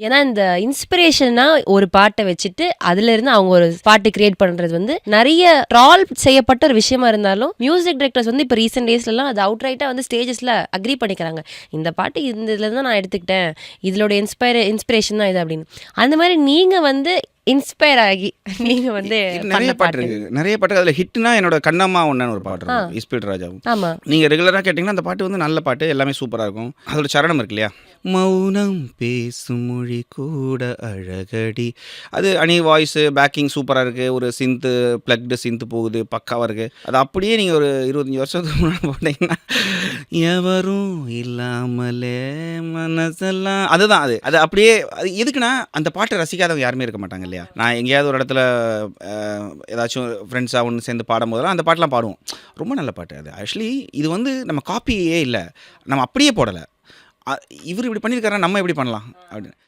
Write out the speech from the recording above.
ஏன்னா, இந்த இன்ஸ்பிரேஷன்னா ஒரு பாட்ட வச்சுட்டு, அதுலருந்து அவங்க ஒரு பாட்டு கிரியேட் பண்றது வந்து நெறைய ட்ரால் செய்யப்பட்ட ஒரு விஷயமா இருந்தாலும், மியூசிக் டைரக்டர்ஸ் வந்து இப்ப ரீசென்ட் டேஸ்லலாம் அது அவுட்ரைட்டா வந்து ஸ்டேஜஸ்ல அக்ரி பண்ணிக்கிறாங்க. இந்த பாட்டு இந்த இதுல தான் நான் எடுத்துக்கிட்டேன். இதோட இன்ஸ்பிரேஷன் தான் இது அப்படின்னு. அந்த மாரி நீங்க வந்து இன்ஸ்பயர் ஆகி நீங்க வந்து நெறைய பண்ண பாட்டு பாட்டு. இருக்கு. நெறைய பாட்டு அதில ஹிட்னா என்னோட கண்ணம்மா ஒன்னன்னு ஒரு பாட்டு ஆ, இருக்கும். எஸ்பிபி ராஜாவும். ஆமா. நீங்க ரெகுலரா கேட்டீங்கன்னா, அந்த பாட்டு வந்து நல்ல பாட்டு. எல்லாமே சூப்பரா இருக்கும். அதோட சரணம் இருக்கு இல்லையா? மௌனம் பேசும் மொழி கூட அழகடி. அது வாய்ஸு, பேக்கிங் சூப்பரா இருக்கு. ஒரு பிளக்டு சிந்த் போகுது. பக்காவா இருக்கு. அது அப்படியே நீங்க ஒரு 25 வருஷத்துக்கு முன்னாடி போட்டீங்கன்னா, எவரும் இல்லாமலே மனசெல்லாம் அதுதான் அது. அது அப்படியே அது எதுக்குன்னா, அந்த பாட்ட ரசிக்காதவங்க யாருமே இருக்க மாட்டாங்க இல்லையா? நான் எங்கேயாவது ஒரு இடத்துல அ ஏதாச்சும் ஃப்ரெண்ட்ஸா ஒண்ணு சேர்ந்து பாடும்போதெல்லாம் அந்த பாட்டெல்லாம் பாடுவோம். ரொம்ப நல்ல பாட்டு அது. ஆக்சுவலி இது வந்து நம்ம காப்பியே இல்ல. நம்ம அப்படியே போடல. அ இவரு இப்படி பண்ணியிருக்காருன்னா நம்ம எப்படி பண்ணலாம்? அப்படின்னு.